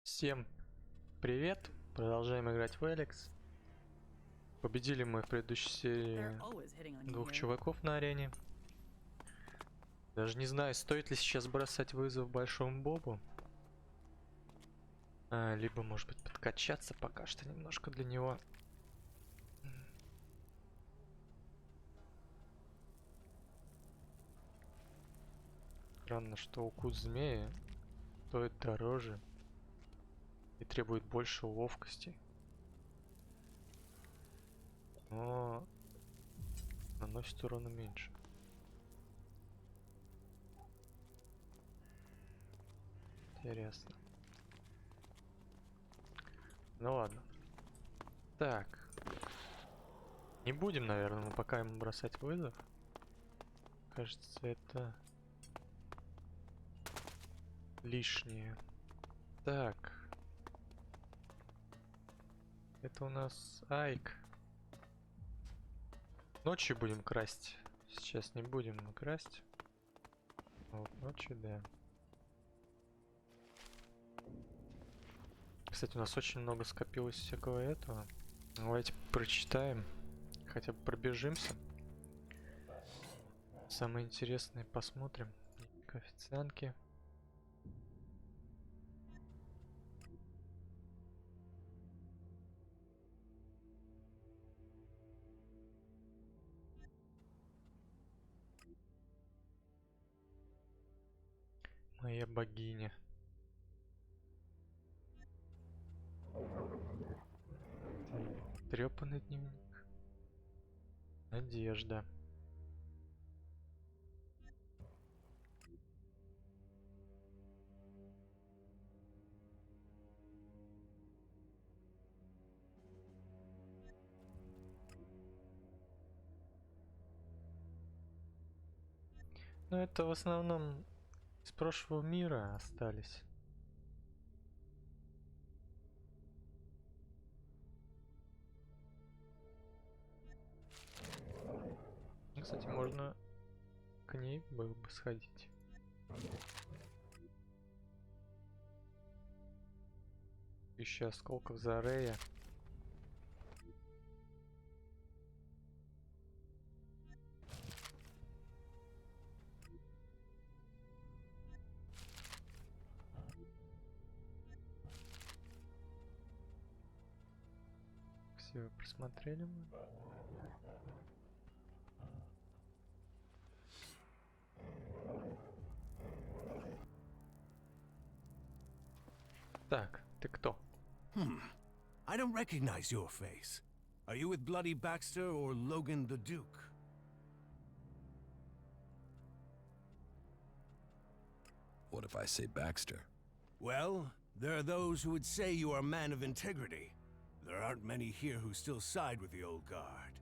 Всем привет! Продолжаем играть в ELEX. Победили мы в предыдущей серии двух чуваков на арене. Даже не знаю, стоит ли сейчас бросать вызов Большому Бобу. Либо, может быть, подкачаться пока что немножко для него. Странно, что укус змеи стоит дороже и требует больше ловкости. Но наносит урона меньше. Интересно. Ну ладно. Так. Не будем, наверное, мы пока ему бросать вызов. Кажется, это лишнее. Так. Это у нас Айк. Ночью будем красть. Сейчас не будем мы красть. А вот ночью, да. Кстати, у нас очень много скопилось всякого этого. Давайте прочитаем. Хотя бы пробежимся. Самое интересное посмотрим. Коэффициентки. Моя богиня. Трёпанный дневник. Надежда. Ну, это в основном из прошлого мира остались. Кстати, можно к ней было бы сходить. Еще осколков Зарея. Все, просмотрели мы. Так, ты кто? I don't recognize your face. Are you with Bloody Baxter or Logan the Duke? What if I say Baxter? Well, there are those who would say you are a man of integrity. There aren't many here who still side with the old guard.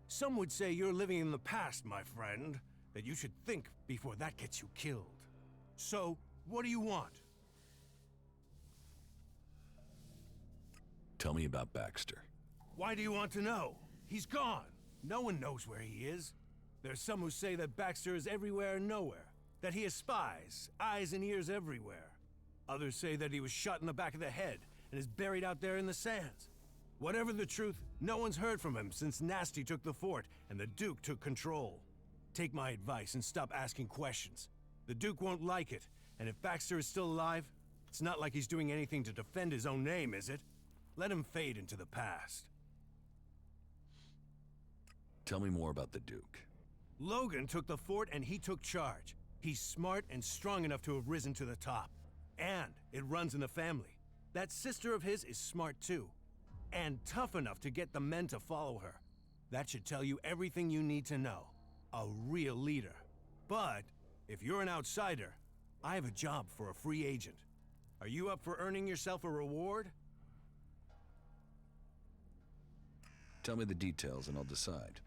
Some would say you're living in the past, my friend, that you should think before that gets you killed. So, what do you want? Tell me about Baxter. Why do you want to know? He's gone. No one knows where he is. There's some who say that Baxter is everywhere and nowhere, that he has spies, eyes and ears everywhere. Others say that he was shot in the back of the head and is buried out there in the sands. Whatever the truth, no one's heard from him since Nasty took the fort and the Duke took control. Take my advice and stop asking questions. The Duke won't like it, and if Baxter is still alive, it's not like he's doing anything to defend his own name, is it? Let him fade into the past. Tell me more about the Duke. Logan took the fort and he took charge. He's smart and strong enough to have risen to the top. And it runs in the family. That sister of his is smart too. And tough enough to get the men to follow her. That should tell you everything you need to know. A real leader. But if you're an outsider, I have a job for a free agent. Are you up for earning yourself a reward? Tell me the details and I'll decide.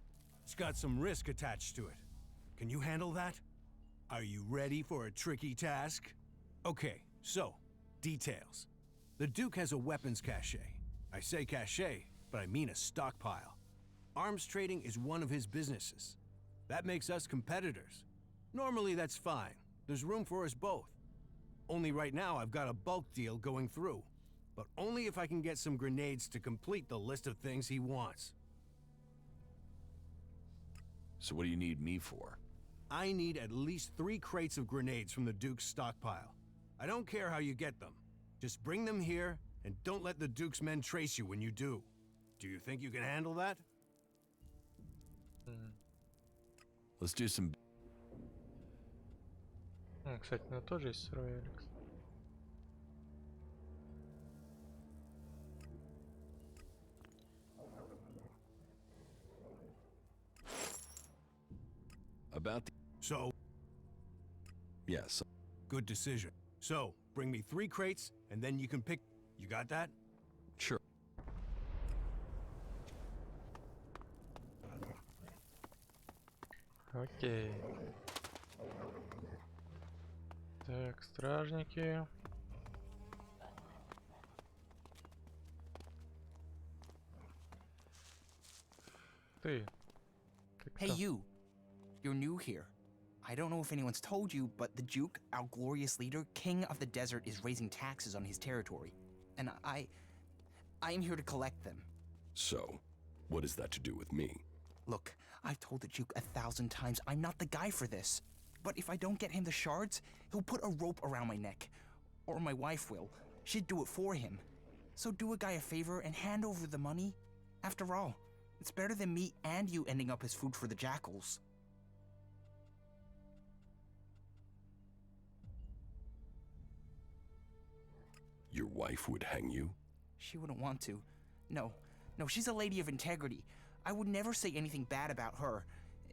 It's got some risk attached to it. Can you handle that? Are you ready for a tricky task? Okay, so, details. The Duke has a weapons cache. I say cache, but I mean a stockpile. Arms trading is one of his businesses. That makes us competitors. Normally that's fine. There's room for us both. Only right now I've got a bulk deal going through. but only if I can get some grenades to complete the list of things he wants. So what do you need me for? I need at least 3 crates of grenades from the Duke's stockpile. I don't care how you get them. Just bring them here, and don't let the Duke's men trace you when you do. Do you think you can handle that? Let's do some... Кстати, у него тоже есть сырой ELEX. About the... So, Yes. good decision. So, bring me 3 crates, and then you can pick... You got that? Sure. Окей. Так, стражники. Ты. Hey, you. You're new here. I don't know if anyone's told you, but the Duke, our glorious leader, king of the desert, is raising taxes on his territory. And I am here to collect them. So, what is that to do with me? Look, I've told the Duke 1,000 times I'm not the guy for this. But if I don't get him the shards, he'll put a rope around my neck. Or my wife will. She'd do it for him. So do a guy a favor and hand over the money. After all, it's better than me and you ending up as food for the jackals. Your wife would hang you? She wouldn't want to. No, she's a lady of integrity. I would never say anything bad about her.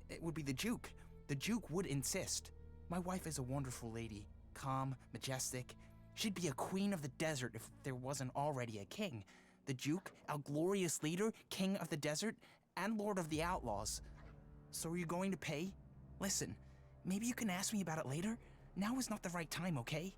It would be the Duke. The Duke would insist. My wife is a wonderful lady. Calm, majestic. She'd be a queen of the desert if there wasn't already a king. The Duke, our glorious leader, king of the desert, and lord of the outlaws. So are you going to pay? Listen, maybe you can ask me about it later. Now is not the right time, okay?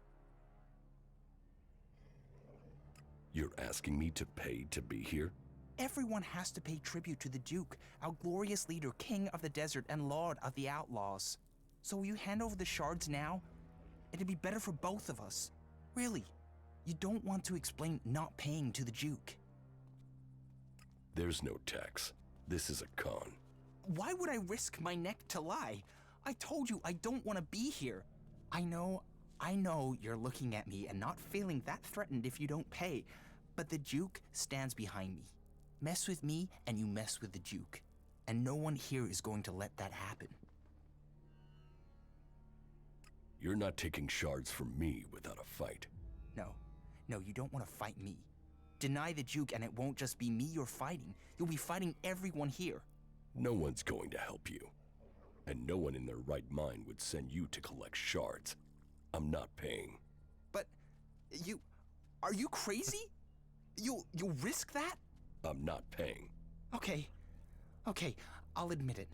You're asking me to pay to be here? Everyone has to pay tribute to the Duke, our glorious leader, king of the desert, and lord of the outlaws. So will you hand over the shards now? It'd be better for both of us. Really, you don't want to explain not paying to the Duke. There's no tax. This is a con. Why would I risk my neck to lie? I told you I don't want to be here. I know you're looking at me and not feeling that threatened if you don't pay, but the Duke stands behind me. Mess with me and you mess with the Duke. And no one here is going to let that happen. You're not taking shards from me without a fight. No, you don't want to fight me. Deny the Duke and it won't just be me you're fighting. You'll be fighting everyone here. No one's going to help you. And no one in their right mind would send you to collect shards. I'm not paying. But are you crazy? You'll risk that? I'm not paying. Okay, I'll admit it.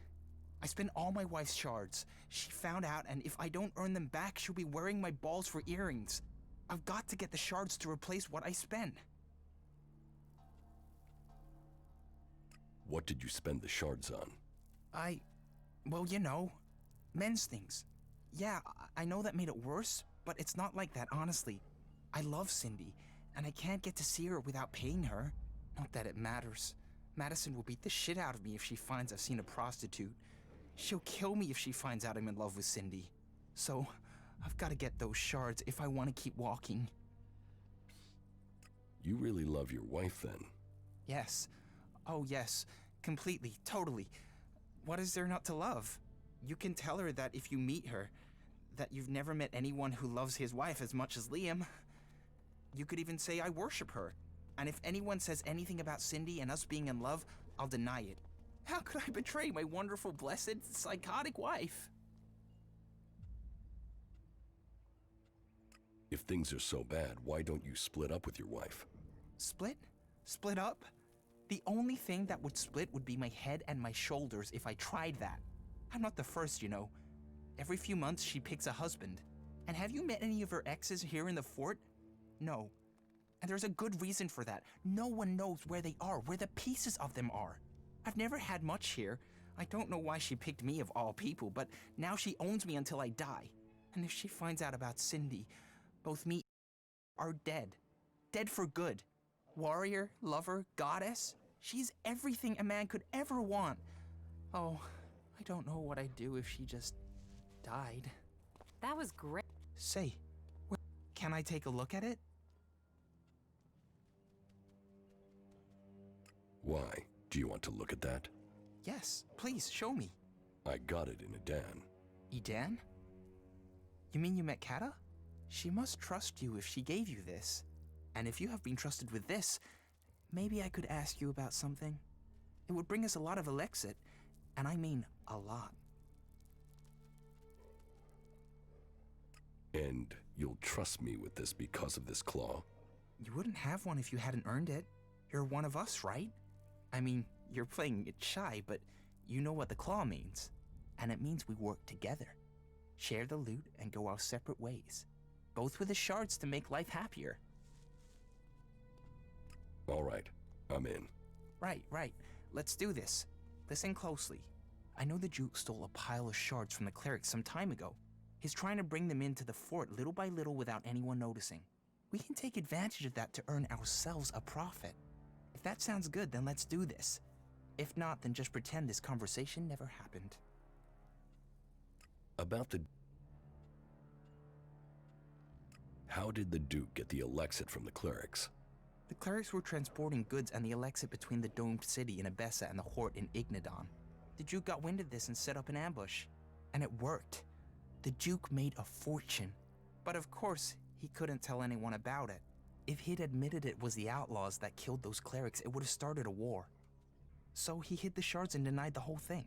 I spent all my wife's shards. She found out, and if I don't earn them back, she'll be wearing my balls for earrings. I've got to get the shards to replace what I spent. What did you spend the shards on? Well, you know, men's things. Yeah, I know that made it worse, but it's not like that, honestly. I love Cindy, and I can't get to see her without paying her. Not that it matters. Madison will beat the shit out of me if she finds I've seen a prostitute. She'll kill me if she finds out I'm in love with Cindy. So, I've got to get those shards if I want to keep walking. You really love your wife, then? Yes. Oh, yes. Completely. Totally. What is there not to love? You can tell her that if you meet her, that you've never met anyone who loves his wife as much as Liam. You could even say I worship her. And if anyone says anything about Cindy and us being in love, I'll deny it. How could I betray my wonderful, blessed, psychotic wife? If things are so bad, why don't you split up with your wife? Split? Split up? The only thing that would split would be my head and my shoulders if I tried that. I'm not the first, you know. Every few months she picks a husband. And have you met any of her exes here in the fort? No. And there's a good reason for that. No one knows where they are, where the pieces of them are. I've never had much here. I don't know why she picked me of all people, but now she owns me until I die. And if she finds out about Cindy, both me and are dead. Dead for good. Warrior, lover, goddess. She's everything a man could ever want. Oh, I don't know what I'd do if she just died. That was great. Say, can I take a look at it? Why? Do you want to look at that? Yes, please, show me. I got it in Adan. Edan? You mean you met Kata? She must trust you if she gave you this. And if you have been trusted with this, maybe I could ask you about something. It would bring us a lot of Elexit, and I mean a lot. And you'll trust me with this because of this claw? You wouldn't have one if you hadn't earned it. You're one of us, right? I mean, you're playing it shy, but you know what the claw means. And it means we work together. Share the loot and go our separate ways. Both with the shards to make life happier. All right, I'm in. Right. Let's do this. Listen closely. I know the Duke stole a pile of shards from the clerics some time ago. He's trying to bring them into the fort little by little without anyone noticing. We can take advantage of that to earn ourselves a profit. If that sounds good, then let's do this. If not, then just pretend this conversation never happened. About the... How did the Duke get the Elexit from the clerics? The clerics were transporting goods and the Elexit between the domed city in Abessa and the Hort in Ignadon. The Duke got wind of this and set up an ambush. And it worked. The Duke made a fortune. But of course, he couldn't tell anyone about it. If he'd admitted it was the outlaws that killed those clerics, it would have started a war. So he hid the shards and denied the whole thing.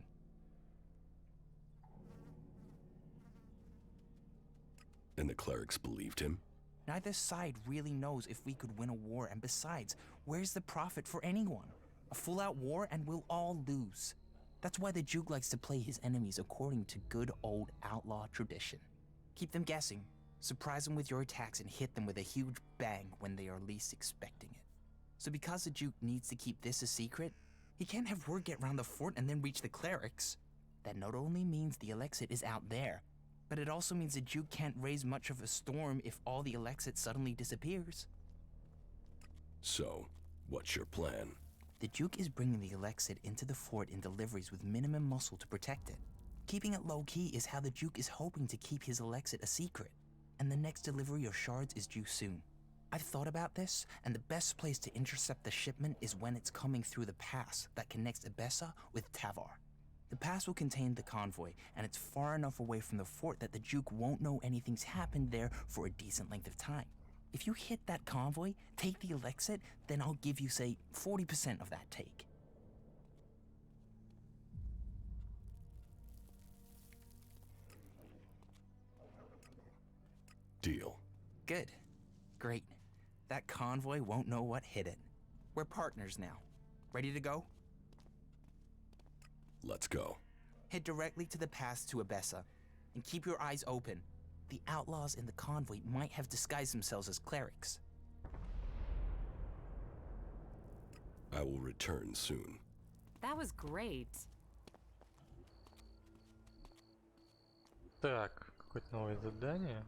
And the clerics believed him? Neither side really knows if we could win a war, and besides, where's the profit for anyone? A full-out war and we'll all lose. That's why the Duke likes to play his enemies according to good old outlaw tradition. Keep them guessing, surprise them with your attacks, and hit them with a huge bang when they are least expecting it. So because the Duke needs to keep this a secret, he can't have word get round the fort and then reach the clerics. That not only means the Elexit is out there, but it also means the Duke can't raise much of a storm if all the Elexit suddenly disappears. So, what's your plan? The Duke is bringing the Elexit into the fort in deliveries with minimum muscle to protect it. Keeping it low-key is how the Duke is hoping to keep his Elexit a secret, and the next delivery of shards is due soon. I've thought about this, and the best place to intercept the shipment is when it's coming through the pass that connects Abessa with Tavar. The pass will contain the convoy, and it's far enough away from the fort that the Duke won't know anything's happened there for a decent length of time. If you hit that convoy, take the Elexit, then I'll give you, say, 40% of that take. Deal. Good. Great. That convoy won't know what hit it. We're partners now. Ready to go? Let's go. Head directly to the pass to Abessa, and keep your eyes open. The outlaws in the convoy might have disguised themselves as clerics. I will return soon. That was great. Так, какое-то новое задание.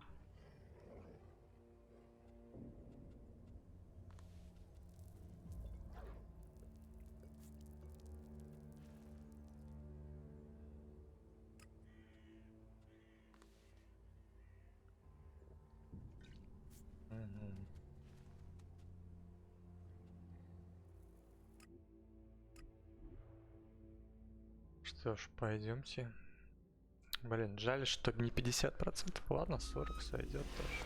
Мгм. Что ж, пойдемте. Блин, жаль, что не 50%. Ладно, 40 сойдет тоже.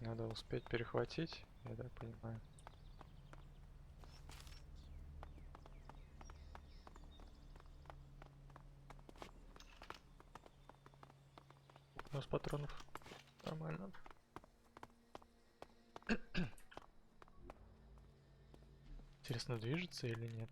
Надо успеть перехватить, я так понимаю. У нас патронов нормально. Интересно, движется или нет?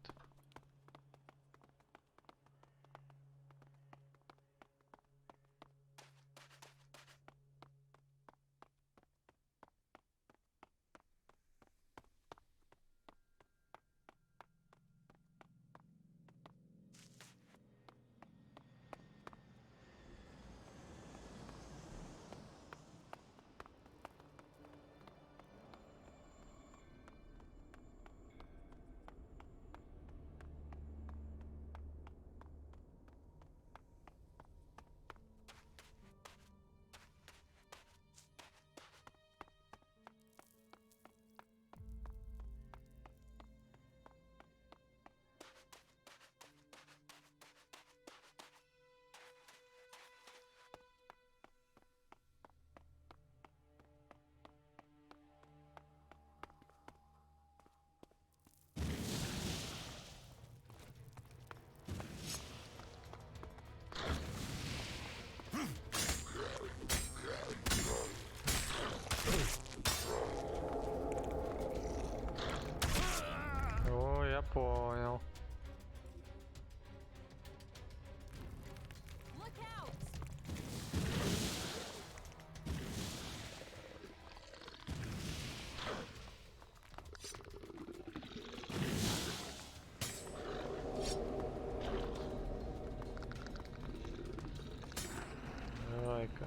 Давай-ка.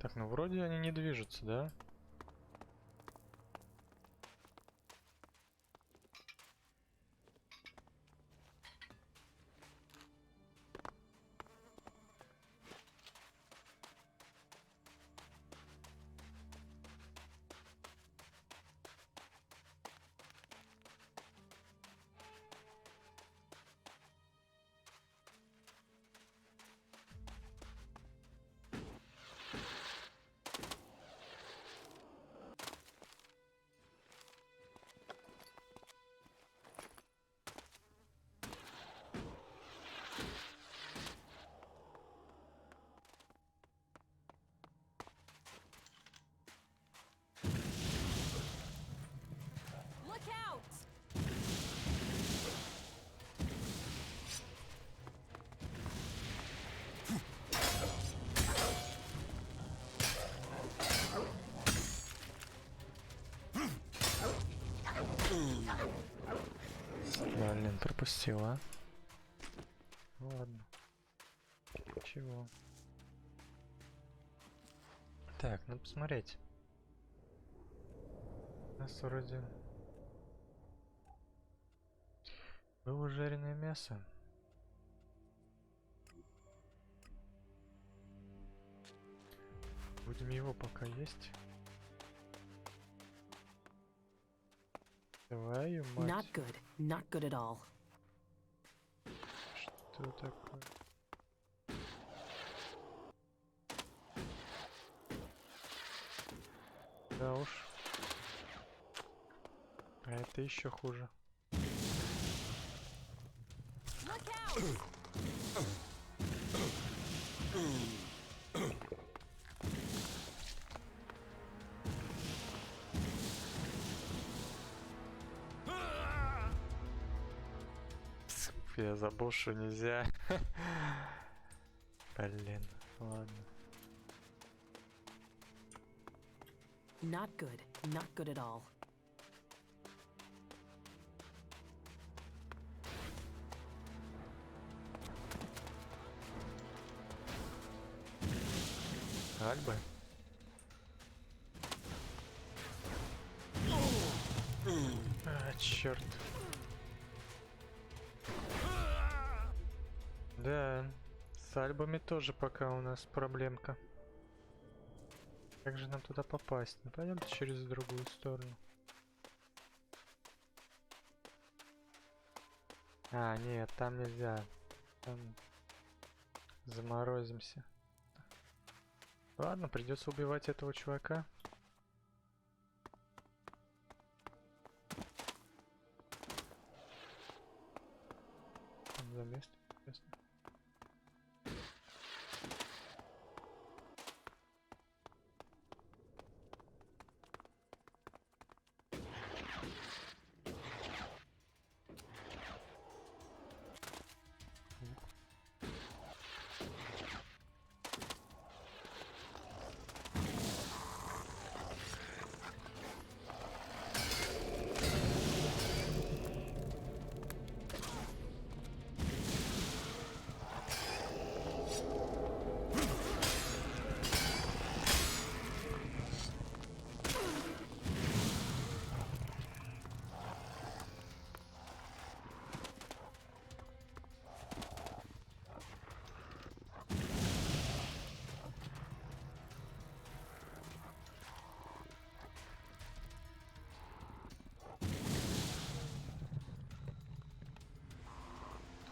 Так, ну вроде они не движутся, да? Look out! Блин, пропустила. Ладно. Чего? Так, надо посмотреть. У нас вроде было жареное мясо. Будем его пока есть. Твою Not мать. good. Not good at all. Что такое? Да уж. А это еще хуже. Look out! Я забыл, что нельзя. Блин, ладно. Not good. Not good at all. Альбы? А, черт. Да, с альбами тоже пока у нас проблемка. Как же нам туда попасть? Ну, пойдемте через другую сторону. А, нет, там нельзя. Там заморозимся. Ладно, придется убивать этого чувака. Там за место, интересно.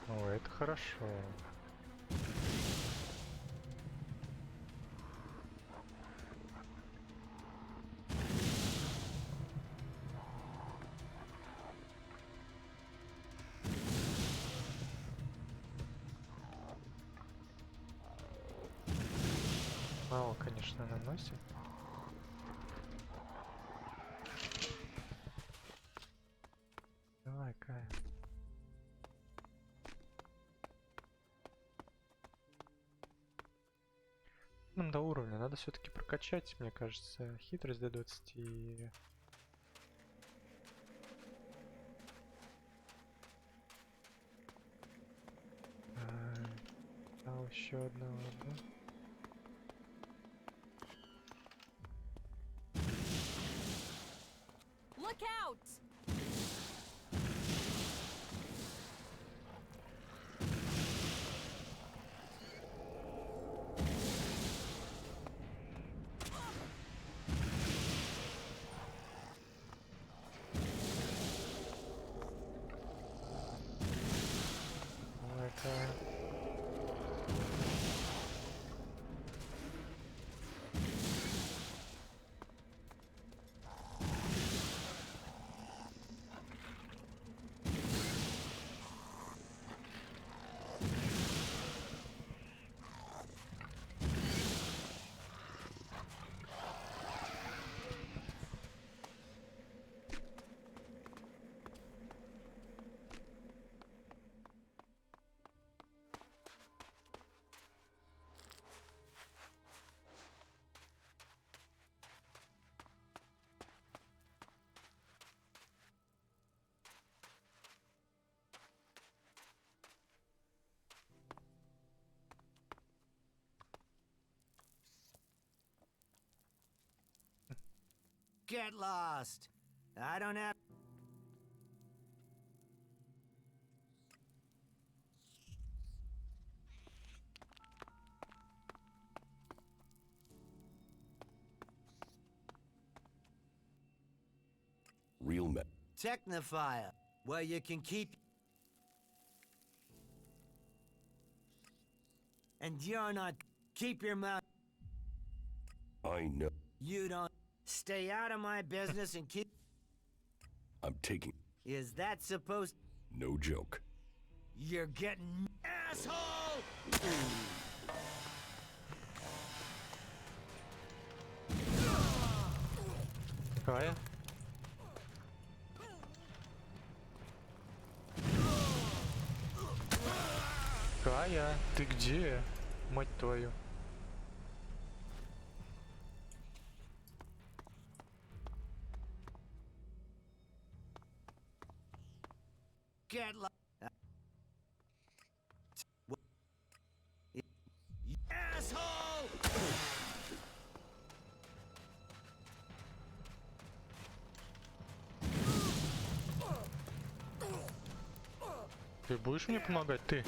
О, это хорошо. Мало, конечно, наносит. Давай, Кая. Нам до уровня надо все-таки прокачать, мне кажется, хитрость до 20 и... Дал еще одного, да? Look out! Давай, Кая. Get lost. I don't have. Real men. Technophile, where you can keep. And you're not. Keep your mouth. I know. You don't. Stay out of my business and keep. I'm taking. Is that supposed? No joke. You're getting. Asshole! Кая? Кая, ты где? Мать твою. Get lost. Asshole! Ты будешь мне помогать, ты?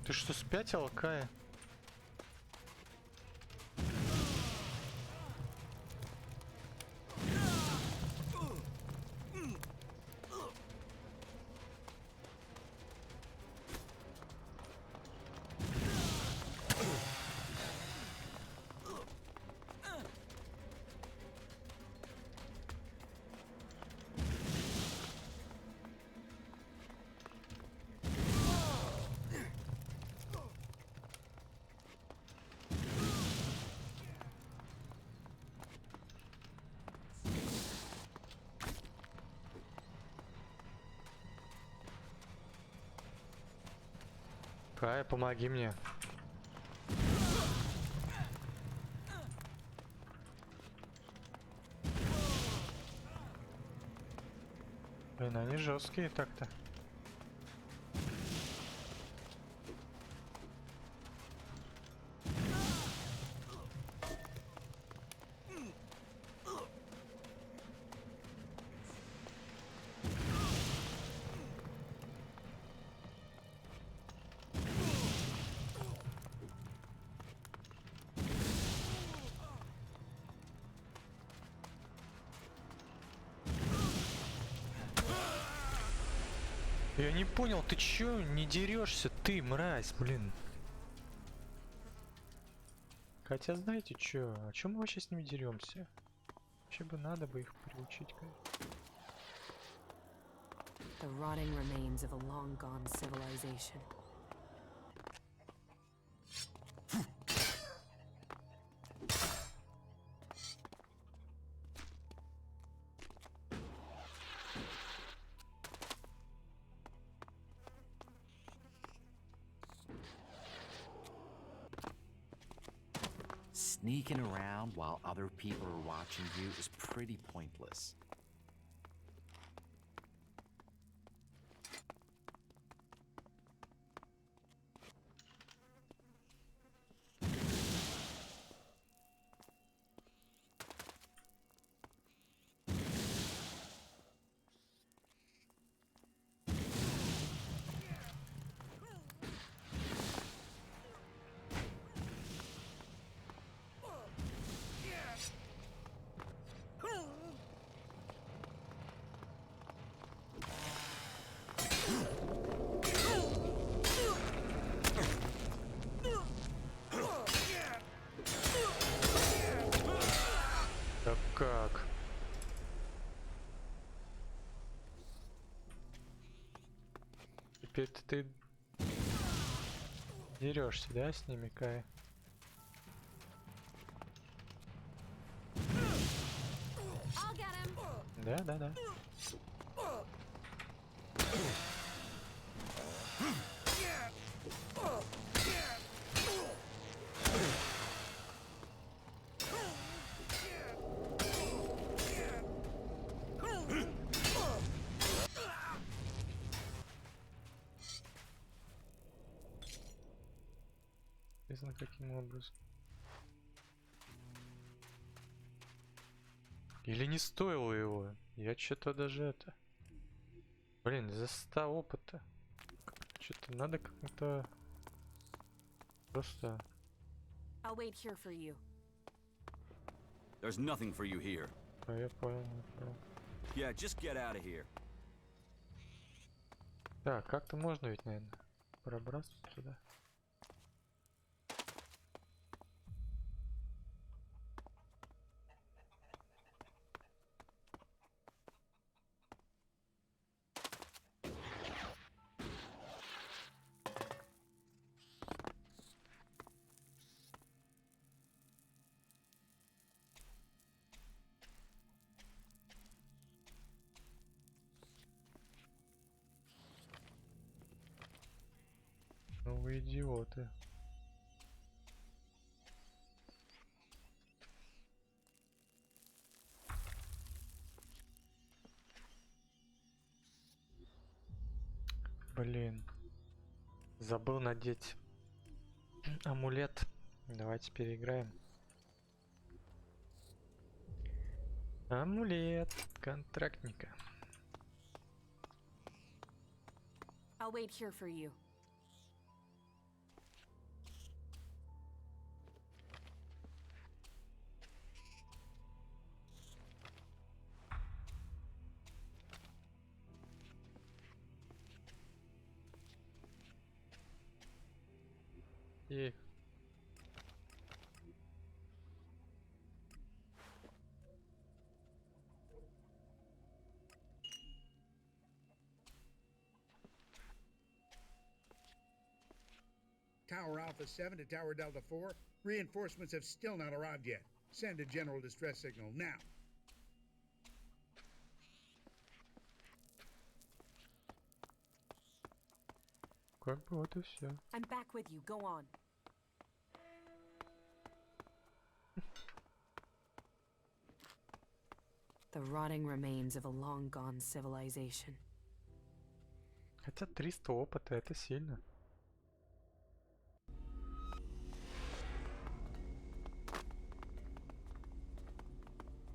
Ты что, спятила, Кая? Кая, помоги мне. Блин, они жесткие так-то. Я не понял, ты чё не дерешься, ты, мразь, блин. Хотя знаете чё, о чем мы вообще с ними деремся? Вообще бы надо бы их приучить, конечно. The rotting remains of a long gone civilization. Sneaking around while other people are watching you is pretty pointless. Да как? Теперь ты дерешься, да, с ними, Кай? Да, да, да. Не знаю, каким образом. Или не стоило его? Я что-то даже это... Блин, за 100 опыта. Что-то надо как-то... Просто... I'll wait here for you. There's nothing for you here. А, я понял, я понял. Yeah, just get out of here. Так, как-то можно ведь, наверное, пробраться сюда. Ну вы идиоты. Блин. Забыл надеть амулет. Давайте переиграем. Амулет контрактника. I'll wait here for you. И... Tower Alpha 7 to Tower Delta 4. Reinforcements have still not arrived yet. Send a general distress signal now. Как бы вот и все. I'm back with you. Go on. The rotting remains of a long gone civilization. Хотя 300 опыта это сильно.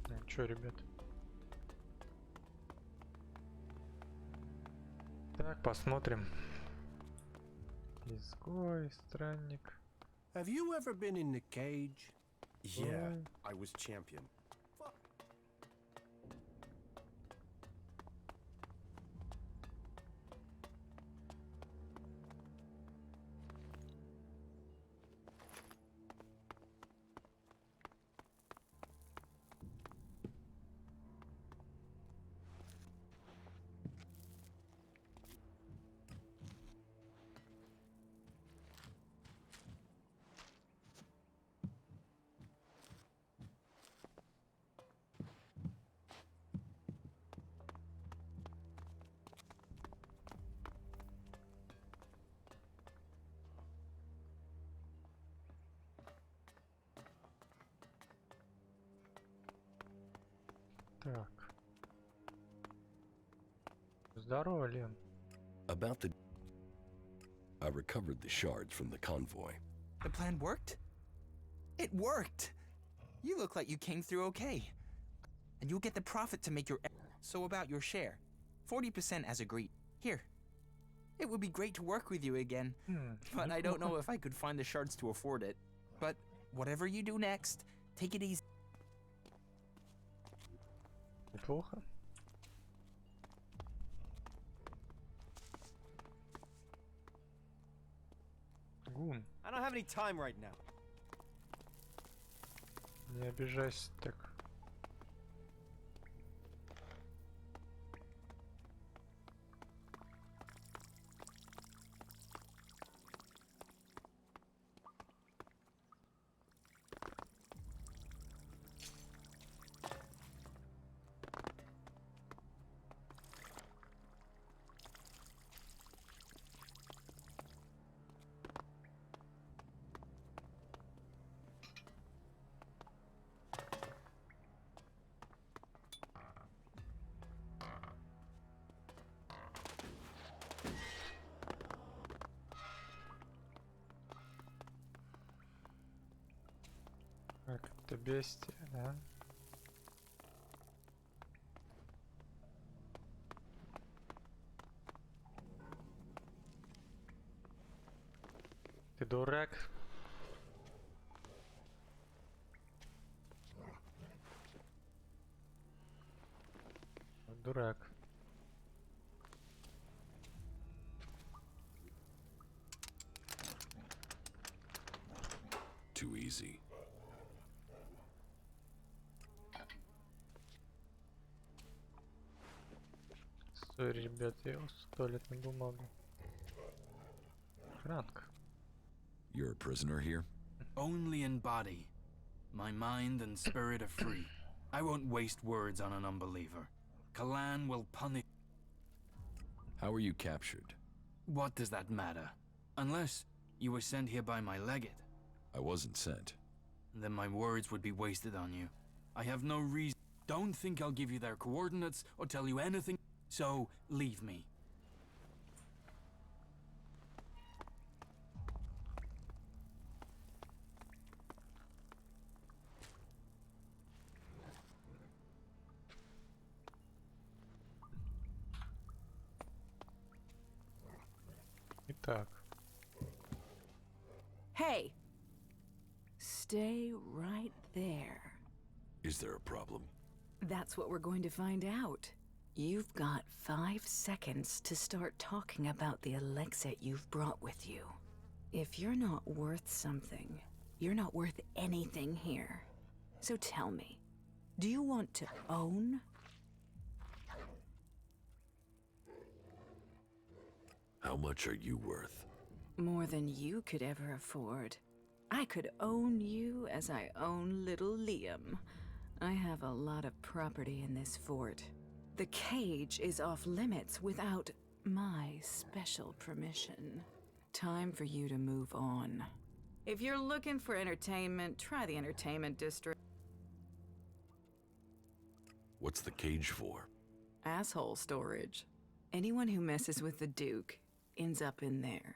Ну чё, ребят? Так, посмотрим. Изгой, странник. Have you ever been in the cage? Yeah, I was champion. Так. Здорово, Лен. About the... I recovered the shards from the convoy. The plan worked? It worked! You look like you came through okay. And you'll get the profit to make your... So about your share. 40% as agreed. Here. It would be great to work with you again. But I don't know if I could find the shards to afford it. But whatever you do next, take it easy. Неплохо. Гун, I don't have any time right now. не обижайся так. Так, это бестия, да? Ты дурак. Дурак. Too easy. Сори, ребята, я туалетную бумагу. Франк. You're a prisoner here? Only in body. My mind and spirit are free. I won't waste words on an unbeliever. Kalan will punish... How were you captured? What does that matter? Unless you were sent here by my legate. I wasn't sent. Then my words would be wasted on you. I have no reason... Don't think I'll give you their coordinates or tell you anything. So, leave me. Итак. Hey! Stay right there. Is there a problem? That's what we're going to find out. You've got 5 seconds to start talking about the ELEX you've brought with you. If you're not worth something, you're not worth anything here. So tell me, do you want to own? How much are you worth? More than you could ever afford. I could own you as I own little Liam. I have a lot of property in this fort. The cage is off limits without my special permission. Time for you to move on. If you're looking for entertainment, try the entertainment district. What's the cage for? Asshole storage. Anyone who messes with the Duke ends up in there.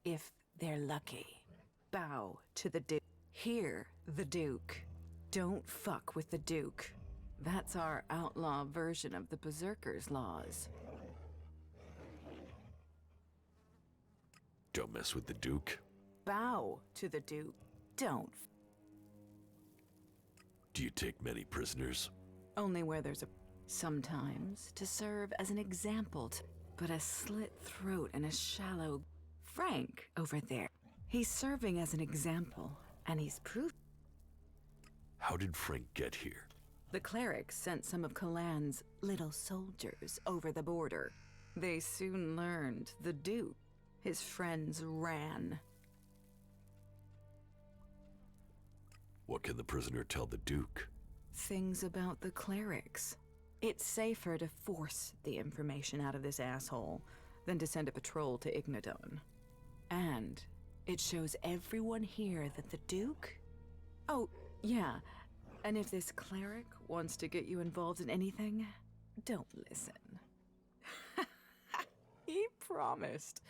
If they're lucky. Bow to the Duke. Hear the Duke. Don't fuck with the Duke. That's our outlaw version of the Berserker's laws. Don't mess with the Duke. Bow to the Duke. Don't. Do you take many prisoners? Only where there's a... Sometimes to serve as an example to... But a slit throat and a shallow... Frank, over there. He's serving as an example, and he's proof... How did Frank get here? The clerics sent some of Kalan's little soldiers over the border. They soon learned the Duke. His friends ran. What can the prisoner tell the Duke? Things about the clerics. It's safer to force the information out of this asshole than to send a patrol to Ignadon. And it shows everyone here that the Duke... Oh, yeah. And if this cleric wants to get you involved in anything, don't listen. He promised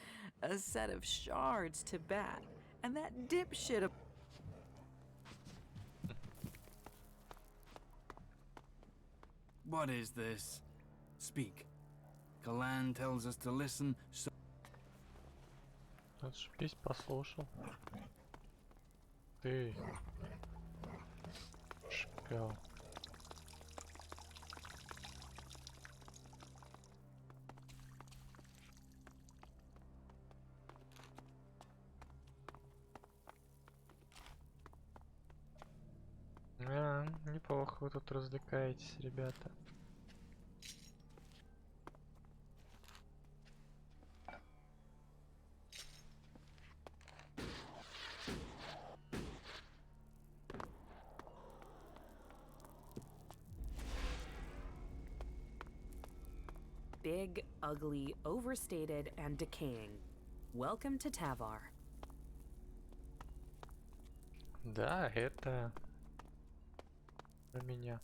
a set of shards to Bat, and that dipshit. What is this? Speak. Kalan tells us to listen, so... Отшибись, послушал. Ты... шпион. Неплохо вы тут развлекаетесь, ребята. Big, ugly, overstated, and decaying. Welcome to Tavar. Да, это... про меня.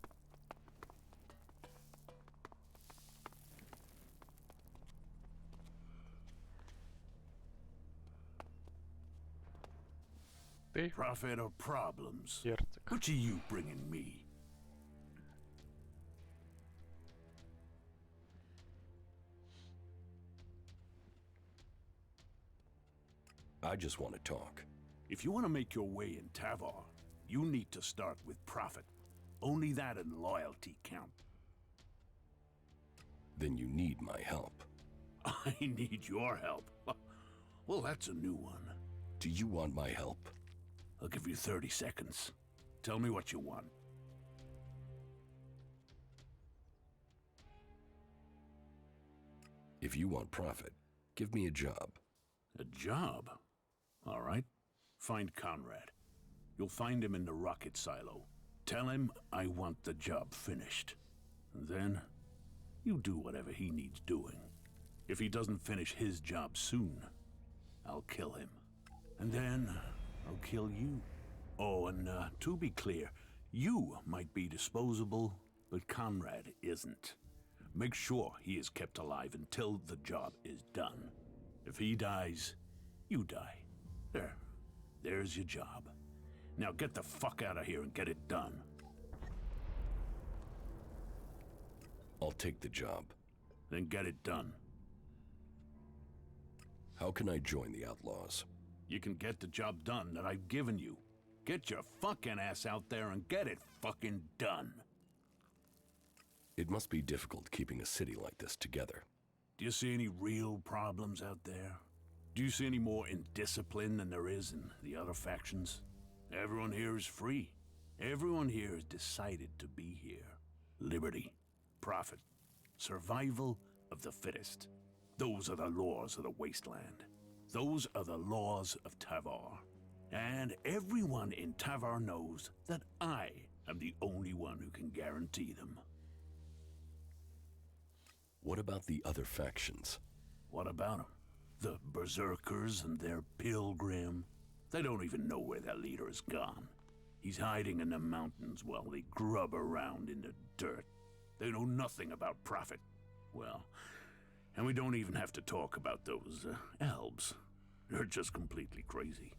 Ты Prophet of problems. герцог. What are you bringing me? I just want to talk. If you want to make your way in Tavar, you need to start with profit. Only that and loyalty count. Then you need my help. I need your help. Well, that's a new one. Do you want my help? I'll give you 30 seconds. Tell me what you want. If you want profit, give me a job. A job? All right. Find Conrad. You'll find him in the rocket silo. Tell him I want the job finished. And then, you do whatever he needs doing. If he doesn't finish his job soon, I'll kill him. And then, I'll kill you. Oh, and to be clear, you might be disposable, but Conrad isn't. Make sure he is kept alive until the job is done. If he dies, you die. There's your job. Now get the fuck out of here and get it done. I'll take the job. Then get it done. How can I join the Outlaws? You can get the job done that I've given you. Get your fucking ass out there and get it fucking done. It must be difficult keeping a city like this together. Do you see any real problems out there? Do you see any more indiscipline than there is in the other factions? Everyone here is free. Everyone here has decided to be here. Liberty, profit, survival of the fittest. Those are the laws of the wasteland. Those are the laws of Tavar. And everyone in Tavar knows that I am the only one who can guarantee them. What about the other factions? What about them? The Berserkers and their pilgrim. They don't even know where their leader has gone. He's hiding in the mountains while they grub around in the dirt. They know nothing about profit. Well, and we don't even have to talk about those elves. They're just completely crazy.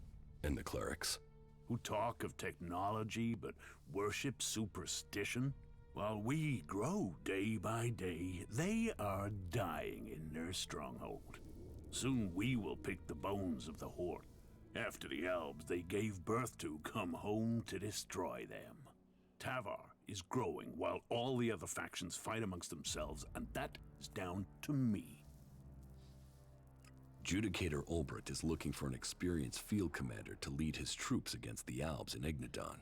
And the clerics? Who talk of technology but worship superstition? While we grow day by day, they are dying in their stronghold. Soon we will pick the bones of the Horde. After the elves they gave birth to come home to destroy them. Tavar is growing while all the other factions fight amongst themselves, and that is down to me. Judicator Ulbrit is looking for an experienced field commander to lead his troops against the Albs in Ignadon.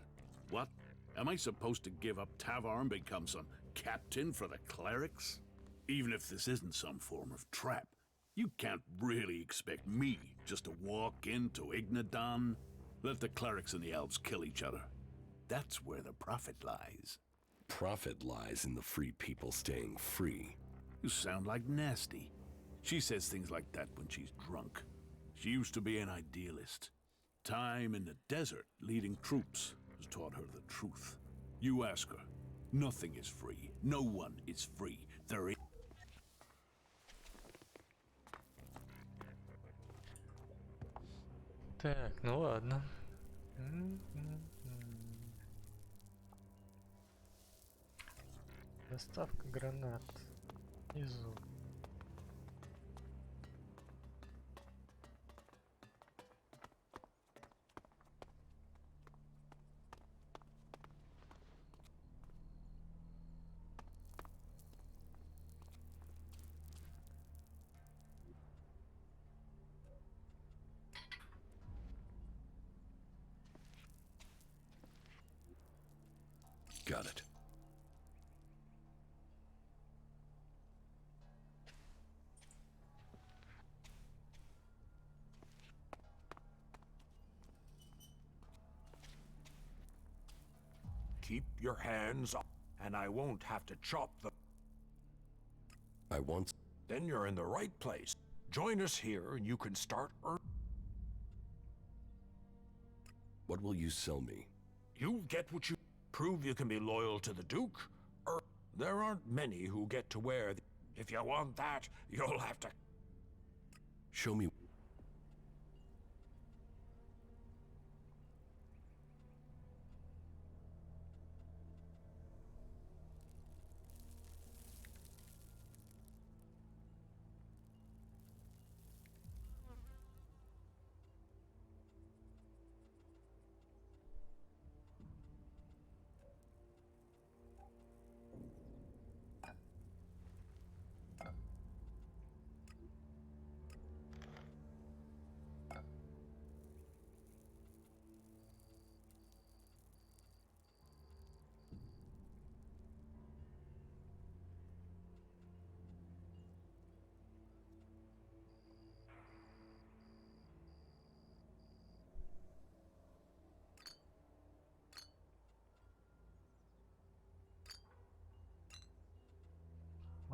What? Am I supposed to give up Tavar and become some captain for the clerics? Even if this isn't some form of trap, you can't really expect me just to walk into Ignadon, let the clerics and the elves kill each other. That's where the profit lies. Profit lies in the free people staying free. You sound like Nasty. She says things like that when she's drunk. She used to be an idealist. Time in the desert leading troops has taught her the truth. You ask her. Nothing is free. No one is free. There is... Так, ну ладно. Доставка гранат. Внизу. Got it. Keep your hands up, and I won't have to chop the... I want... Then you're in the right place. Join us here, and you can start What will you sell me? You get what you... Prove you can be loyal to the Duke. There aren't many who get to wear... If you want that, you'll have to... Show me...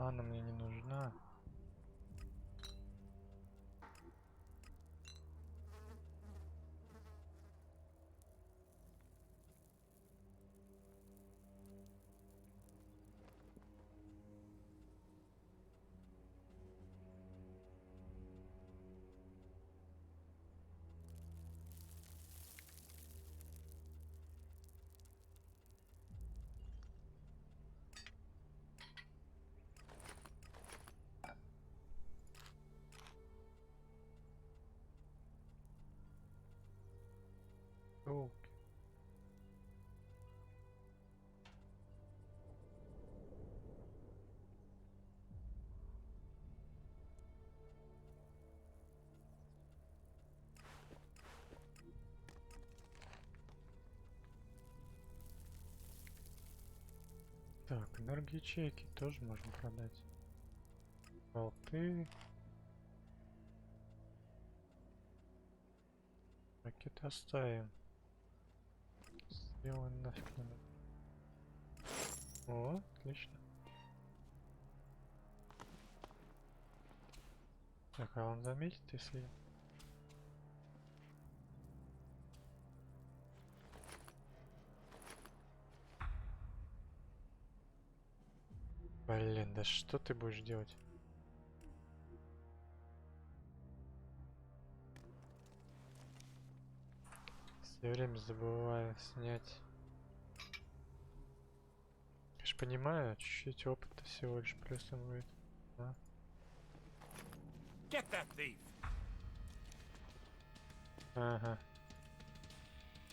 Она мне не нужна. Окей. Так, энергоячейки тоже можно продать. Болты. Ракеты оставим. Сделаем нафиг не надо. О, отлично. Так, а он заметит, если... Блин, да что ты будешь делать? Все время забываю снять. Я ж понимаю, чуть-чуть опыта всего лишь плюсом будет. Да? Get that thief. Ага.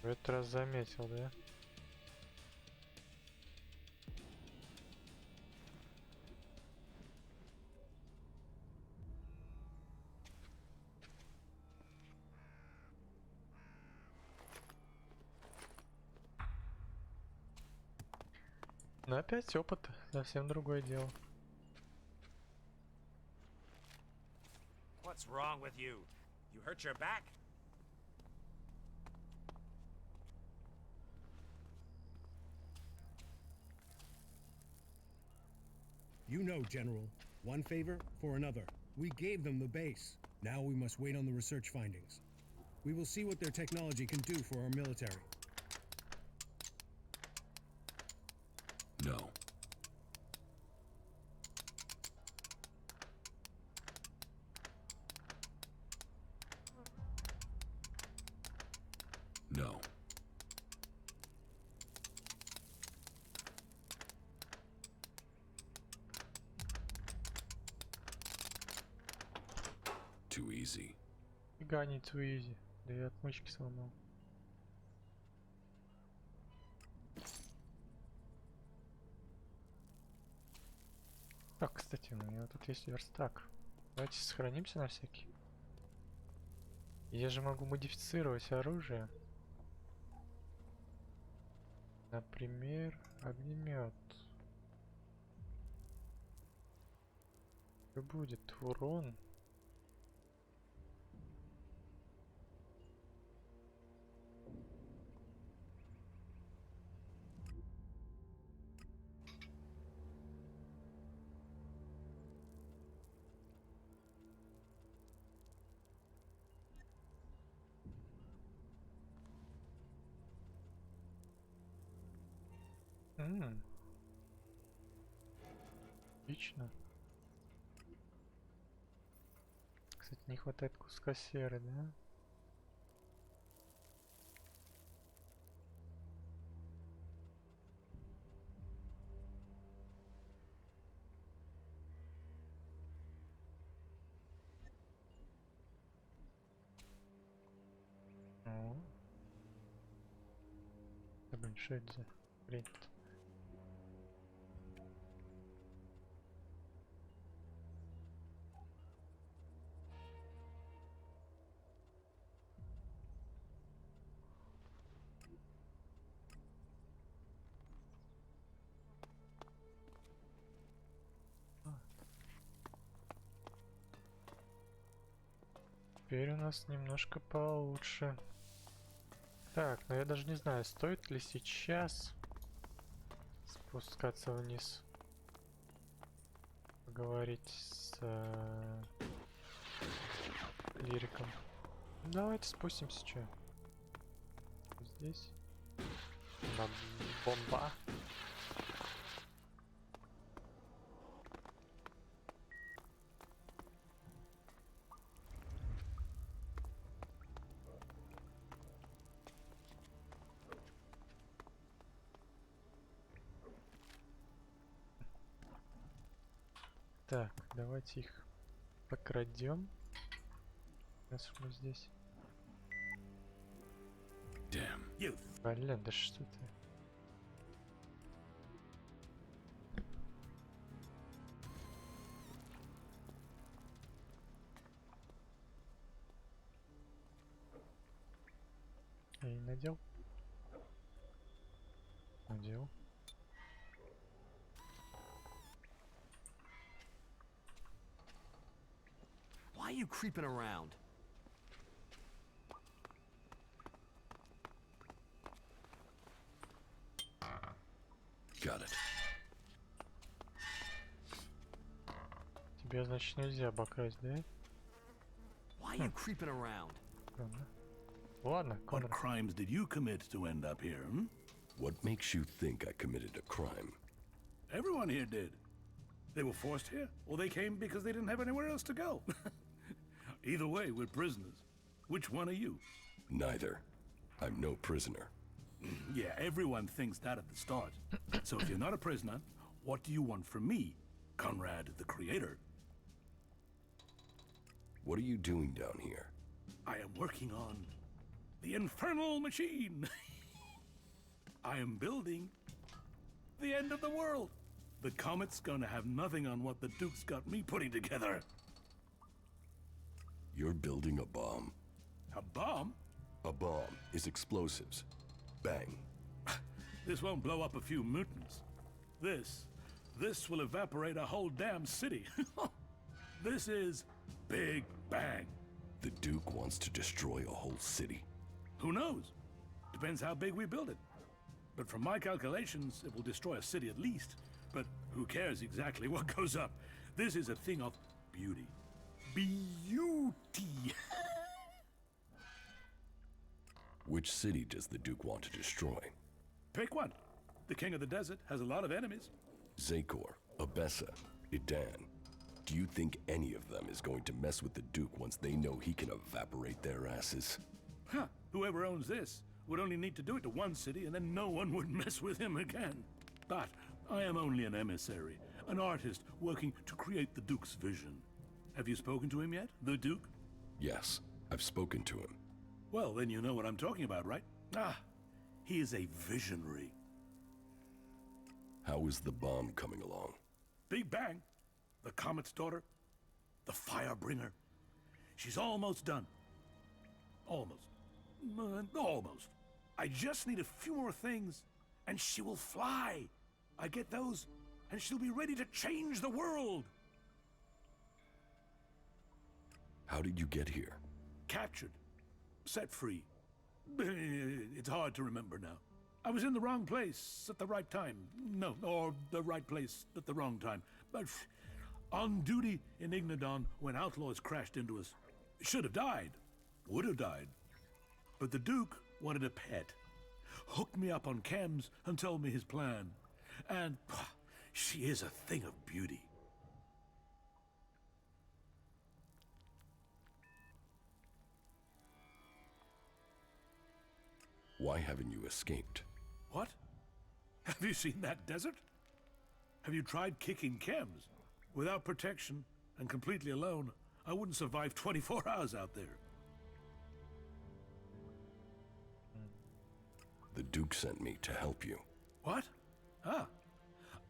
В этот раз заметил, да? Но опять опыт, совсем другое дело. What's wrong with you? You hurt your back? You know, General. One favor for another. We gave them the base. Now we must wait on the research findings. We will see what their technology can do for our military. No. No. Too easy. Фига не too easy. Да я отмычки сломал. Так, кстати, у меня тут есть верстак. Давайте сохранимся на всякий. Я же могу модифицировать оружие. Например, огнемет. Что будет урон? Отлично. Кстати, не хватает куска серы, да? О. Да блин, что это за хрень-то? Теперь у нас немножко получше. Так, но я даже не знаю, стоит ли сейчас спускаться вниз. Поговорить с лириком. Давайте спустимся, что? Здесь. На бомба. Так, давайте их покрадем. Раз мы здесь. Блин, да что ты? Я не надел? Надел. Why are you creeping around? Got it. Тебе, значит, нельзя обокрасть, да? Why are you creeping around? Ладно, What crimes did you commit to end up here, hmm? What makes you think I committed a crime? Everyone here did. They were forced here, or they came because they didn't have anywhere else to go. Either way, we're prisoners. Which one are you? Neither. I'm no prisoner. Yeah, everyone thinks that at the start. So if you're not a prisoner, what do you want from me, Conrad the Creator? What are you doing down here? I am working on the infernal machine. I am building the end of the world. The comet's gonna have nothing on what the Duke's got me putting together. You're building a bomb. A bomb? A bomb is explosives. Bang. This won't blow up a few mutants. This will evaporate a whole damn city. This is Big Bang. The Duke wants to destroy a whole city. Who knows? Depends how big we build it. But from my calculations, it will destroy a city at least. But who cares exactly what goes up? This is a thing of beauty. Beauty! Which city does the Duke want to destroy? Pick one. The king of the desert has a lot of enemies. Zakor, Abessa, Idan. Do you think any of them is going to mess with the Duke once they know he can evaporate their asses? Huh. Whoever owns this would only need to do it to one city and then no one would mess with him again. But I am only an emissary, an artist working to create the Duke's vision. Have you spoken to him yet, the Duke? Yes, I've spoken to him. Well, then you know what I'm talking about, right? Ah, he is a visionary. How is the bomb coming along? Big Bang, the Comet's daughter, the Firebringer. She's almost done. Almost. Almost. I just need a few more things, and she will fly. I get those, and she'll be ready to change the world. How did you get here? Captured. Set free. It's hard to remember now. I was in the wrong place at the right time. No, or the right place at the wrong time. But on duty in Ignadon when outlaws crashed into us. Should have died. Would have died. But the Duke wanted a pet. Hooked me up on chems and told me his plan. And she is a thing of beauty. Why haven't you escaped? What? Have you seen that desert? Have you tried kicking chems? Without protection and completely alone, I wouldn't survive 24 hours out there. The Duke sent me to help you. What? Ah,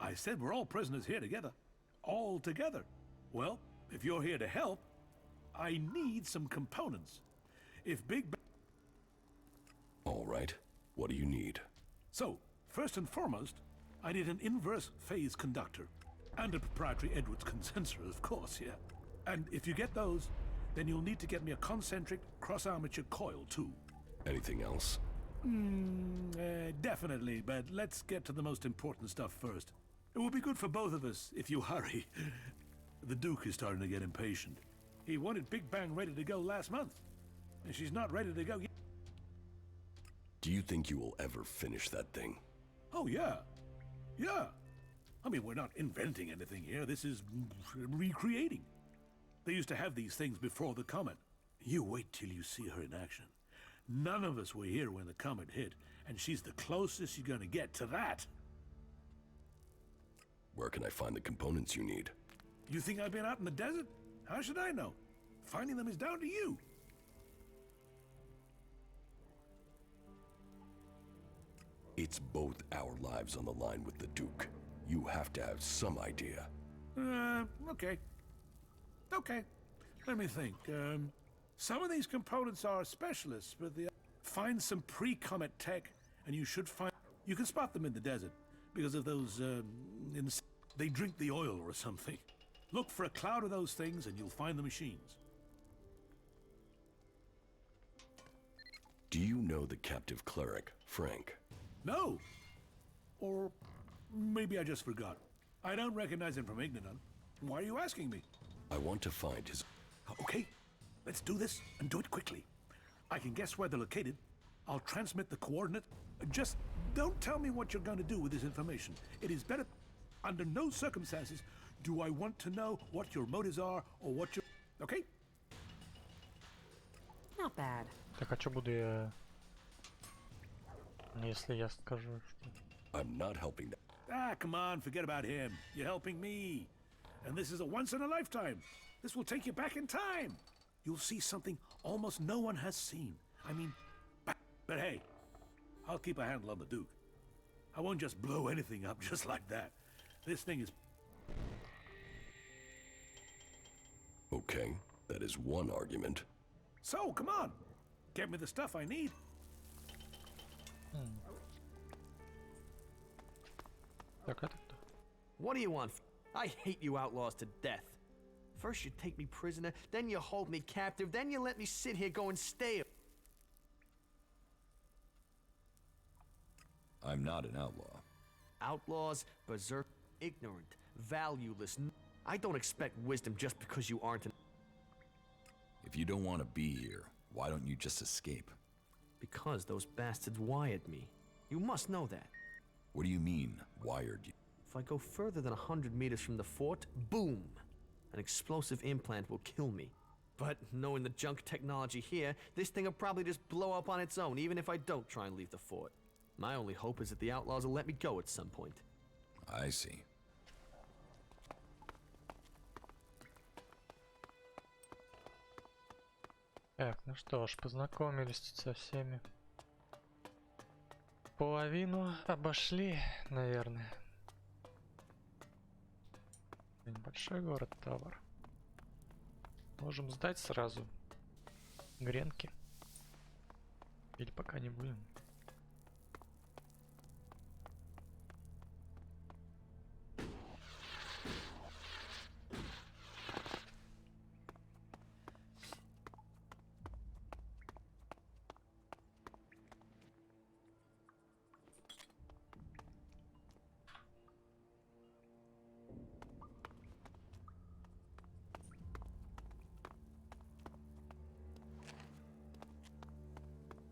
I said we're all prisoners here together. All together. Well, if you're here to help, I need some components. If Big Bang... All right. What do you need? So, first and foremost, I need an inverse phase conductor. And a proprietary Edwards condenser, of course, yeah. And if you get those, then you'll need to get me a concentric cross-armature coil, too. Anything else? Definitely, but let's get to the most important stuff first. It will be good for both of us if you hurry. The Duke is starting to get impatient. He wanted Big Bang ready to go last month, and she's not ready to go yet. Do you think you will ever finish that thing? Oh, yeah. Yeah. I mean, we're not inventing anything here. This is recreating. They used to have these things before the comet. You wait till you see her in action. None of us were here when the comet hit, and she's the closest you're gonna get to that. Where can I find the components you need? You think I've been out in the desert? How should I know? Finding them is down to you. It's both our lives on the line with the Duke. You have to have some idea. Okay. Okay. Let me think. Some of these components are specialists, but find some pre-comet tech, and you should find... You can spot them in the desert, because of those, they drink the oil or something. Look for a cloud of those things, and you'll find the machines. Do you know the captive cleric, Frank? No. Or maybe I just forgot. I don't recognize him from Ignadon. Why are you asking me? I want to find his... Okay, let's do this and do it quickly. I can guess where they're located. I'll transmit the coordinate. Just don't tell me what you're going to do with this information. It is better... Under no circumstances do I want to know what your motives are or what your... Okay? Not bad. Так, а что буду я... Если я скажу, что... I'm not helping them. Ah, come on, forget about him. You're helping me. And this is a once-in-a-lifetime. This will take you back in time. You'll see something almost no one has seen. I mean, but hey, I'll keep a handle on the Duke. I won't just blow anything up just like that. This thing is... Okay, that is one argument. So, come on. Get me the stuff I need. Так, это кто? What do you want? I hate you outlaws to death. First you take me prisoner, then you hold me captive, then you let me sit here going stale. I'm not an outlaw. Outlaws, berserk, ignorant, valueless. I don't expect wisdom just because you aren't an... If you don't want to be here, why don't you just escape? Because those bastards wired me. You must know that. What do you mean, wired you? If I go further than 100 meters from the fort, boom! An explosive implant will kill me. But knowing the junk technology here, this thing will probably just blow up on its own, even if I don't try and leave the fort. My only hope is that the outlaws will let me go at some point. I see. Так, ну что ж, познакомились тут со всеми. Половину обошли, наверное. Небольшой город Тавар. Можем сдать сразу гренки. Или пока не будем.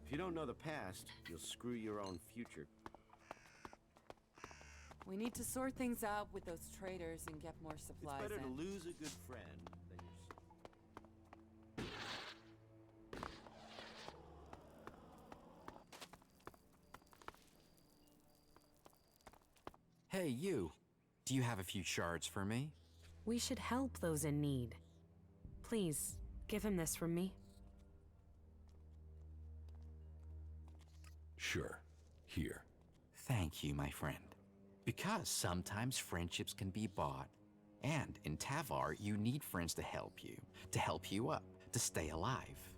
If you don't know the past, you'll screw your own future. We need to sort things out with those traders and get more supplies It's better to in. lose a good friend than your... Hey, you. Do you have a few shards for me? We should help those in need. Please, give him this from me. Sure. Here. Thank you, my friend. Because sometimes friendships can be bought. And in Tavar, you need friends to help you up, to stay alive.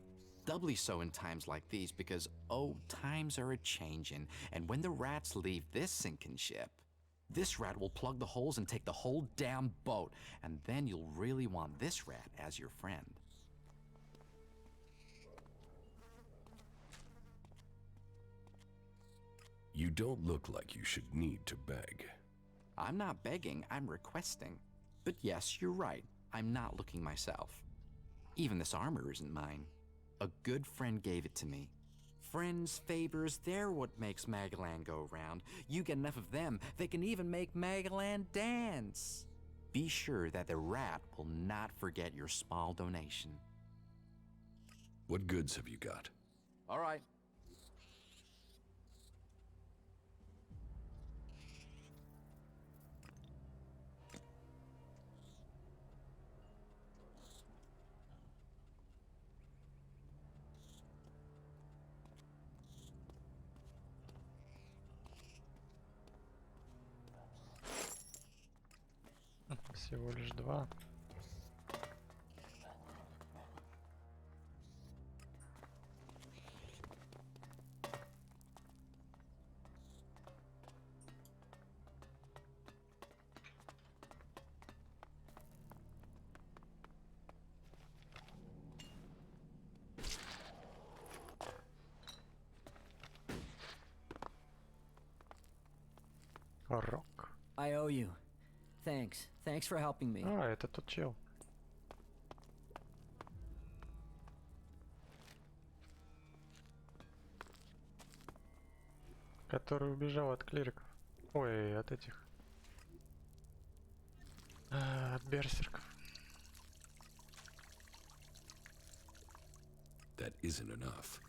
Doubly so in times like these because, oh, times are a-changin', and when the rats leave this sinking ship, this rat will plug the holes and take the whole damn boat, and then you'll really want this rat as your friend. You don't look like you should need to beg. I'm not begging, I'm requesting. But yes, you're right, I'm not looking myself. Even this armor isn't mine. A good friend gave it to me. Friends' favors, they're what makes Magalan go round. You get enough of them, they can even make Magalan dance. Be sure that the rat will not forget your small donation. What goods have you got? All right. Всего лишь 2. Рок. I owe you. Thanks. Thanks for helping me. А, это тот чел. Который убежал от клириков. Ой, от этих. От берсерков. That isn't enough.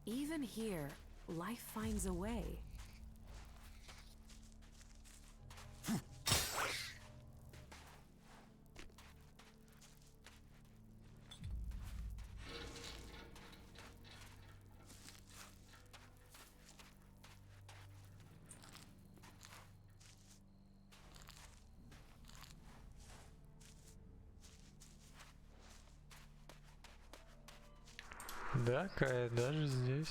Even here, life finds a way. Да, Кая, даже здесь.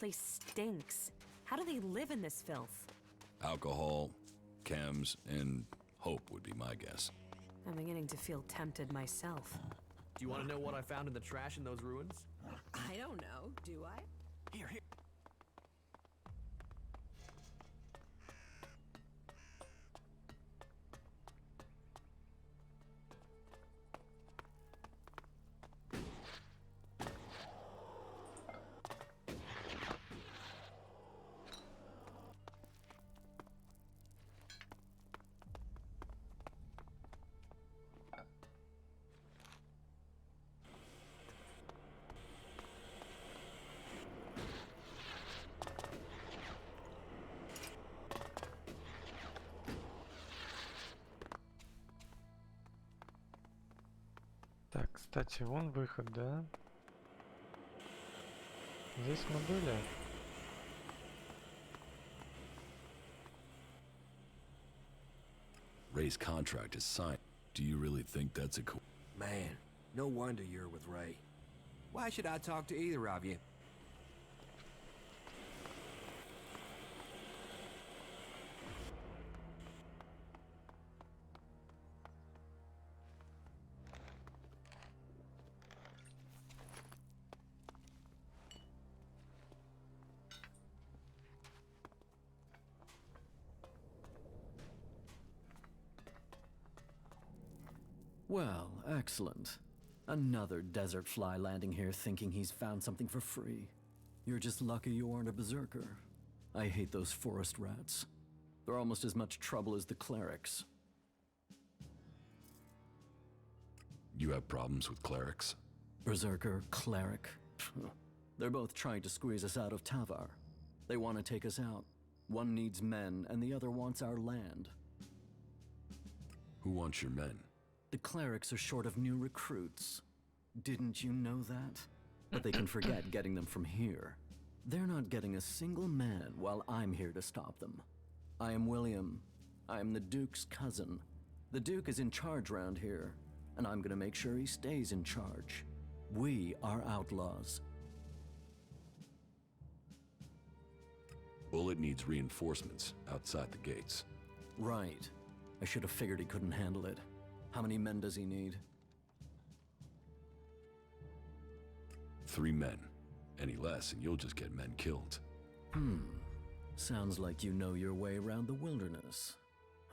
place stinks. How do they live in this filth? Alcohol, chems, and hope would be my guess. I'm beginning to feel tempted myself. Do you want to know what I found in the trash in those ruins? I don't know, do I? Here. Так, кстати, вон выход, да? Здесь мы были. Ray's contract is signed. Do you really think that's a Man, no wonder you're with Ray. Why should I talk to either of you? Well, excellent. Another desert fly landing here thinking he's found something for free. You're just lucky you aren't a berserker. I hate those forest rats. They're almost as much trouble as the clerics. You have problems with clerics? Berserker, cleric. They're both trying to squeeze us out of Tavar. They want to take us out. One needs men, and the other wants our land. Who wants your men? The clerics are short of new recruits. Didn't you know that? But they can forget getting them from here. They're not getting a single man while I'm here to stop them. I am William. I am the Duke's cousin. The Duke is in charge round here, and I'm gonna make sure he stays in charge. We are outlaws. Bullet needs reinforcements outside the gates. Right. I should have figured he couldn't handle it. How many men does he need? 3 men. Any less and you'll just get men killed. Sounds like you know your way around the wilderness.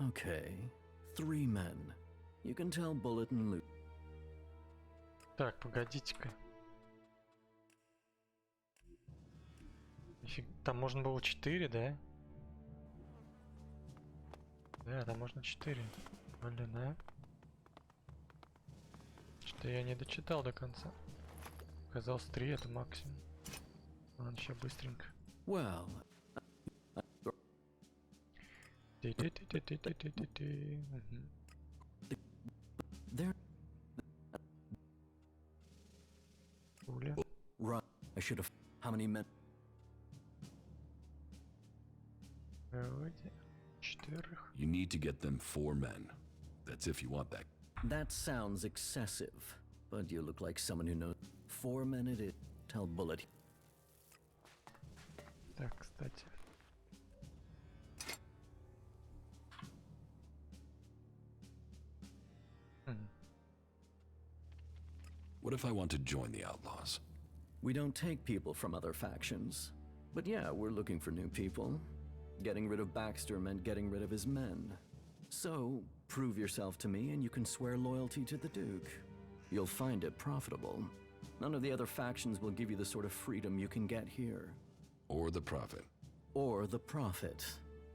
Okay. 3 men. You can tell Bullet and Luke. Так, погодите-ка. Там можно было 4, да? Да, там можно 4. Блин, а? Что-то я не дочитал до конца. Казалось, 3 это максимум. Ладно, сейчас быстренько. Well. There. Right. I should have. How many men? Вроде 4. You need to get them 4 men. That's if you want that. That sounds excessive, but you look like someone who knows. 4 men it is. Tell Bullet. Так, кстати. What if I want to join the outlaws? We don't take people from other factions. But yeah, we're looking for new people. Getting rid of Baxter meant getting rid of his men. So, prove yourself to me and you can swear loyalty to the Duke. You'll find it profitable. None of the other factions will give you the sort of freedom you can get here. Or the Prophet. Or the Prophet.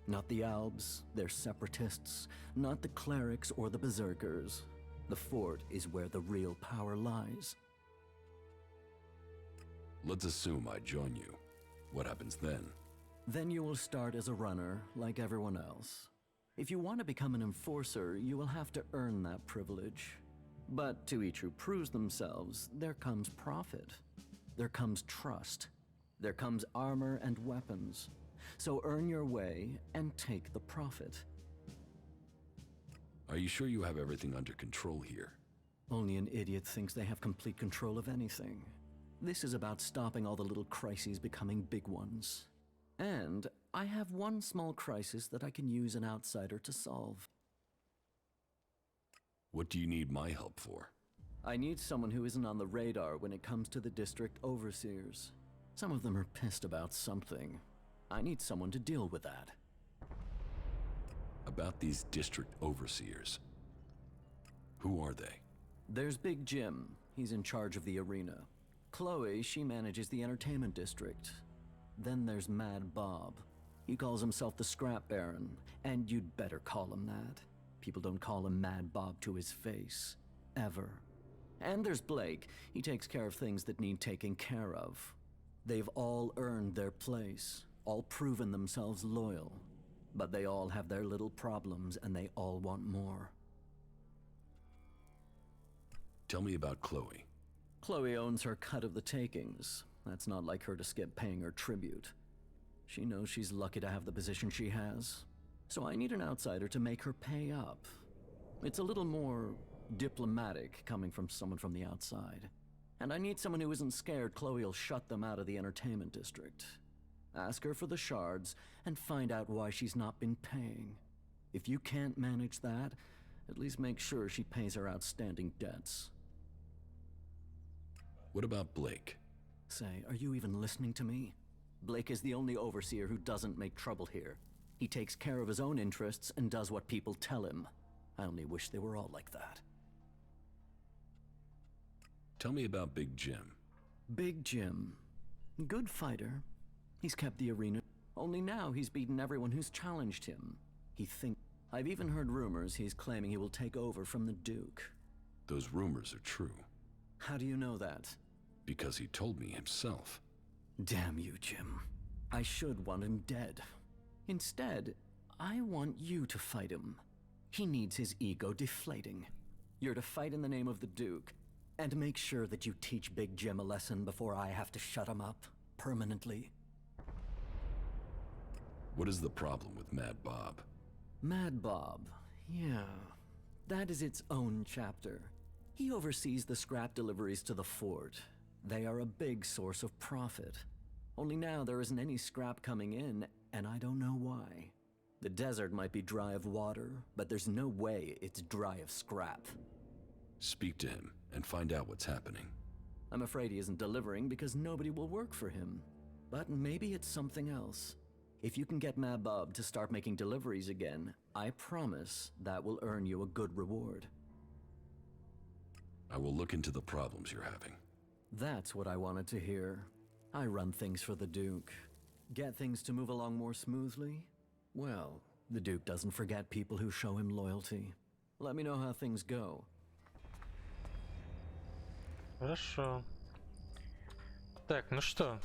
Not the Albs, they're separatists. Not the clerics or the berserkers. The fort is where the real power lies. Let's assume I join you. What happens then? Then you will start as a runner, like everyone else. If you want to become an enforcer, you will have to earn that privilege. But to each who proves themselves, there comes profit. There comes trust. There comes armor and weapons. So earn your way and take the profit. Are you sure you have everything under control here? Only an idiot thinks they have complete control of anything. This is about stopping all the little crises becoming big ones. And I have one small crisis that I can use an outsider to solve. What do you need my help for? I need someone who isn't on the radar when it comes to the district overseers. Some of them are pissed about something. I need someone to deal with that. About these district overseers. Who are they? There's Big Jim. He's in charge of the arena. Chloe, she manages the entertainment district. Then there's Mad Bob. He calls himself the Scrap Baron, and you'd better call him that. People don't call him Mad Bob to his face. Ever. And there's Blake. He takes care of things that need taking care of. They've all earned their place, all proven themselves loyal. But they all have their little problems, and they all want more. Tell me about Chloe. Chloe owns her cut of the takings. That's not like her to skip paying her tribute. She knows she's lucky to have the position she has. So I need an outsider to make her pay up. It's a little more diplomatic coming from someone from the outside. And I need someone who isn't scared Chloe will shut them out of the entertainment district. Ask her for the shards and find out why she's not been paying. If you can't manage that, at least make sure she pays her outstanding debts. What about Blake? Say, are you even listening to me? Blake is the only overseer who doesn't make trouble here. He takes care of his own interests and does what people tell him. I only wish they were all like that. Tell me about Big Jim. Big Jim. Good fighter. He's kept the arena. Only now he's beaten everyone who's challenged him. I've even heard rumors he's claiming he will take over from the Duke. Those rumors are true. How do you know that? Because he told me himself. Damn you, Jim. I should want him dead. Instead, I want you to fight him. He needs his ego deflating. You're to fight in the name of the Duke, and make sure that you teach Big Jim a lesson before I have to shut him up permanently. What is the problem with Mad Bob? Mad Bob, yeah. That is its own chapter. He oversees the scrap deliveries to the fort. They are a big source of profit. Only now there isn't any scrap coming in, and I don't know why. The desert might be dry of water, but there's no way it's dry of scrap. Speak to him and find out what's happening. I'm afraid he isn't delivering because nobody will work for him. But maybe it's something else. If you can get Mad Bob to start making deliveries again, I promise that will earn you a good reward. I will look into the problems you're having. That's what I wanted to hear. I run things for the Duke. Get things to move along more smoothly? Well, the Duke doesn't forget people who show him loyalty. Let me know how things go. Хорошо. Так, ну что,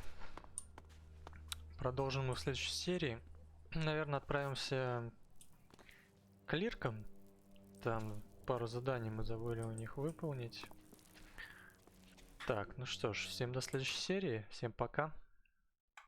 продолжим мы в следующей серии. Наверное, отправимся к лиркам. Там пару заданий мы забыли у них выполнить. Так, ну что ж, всем до следующей серии. Всем пока.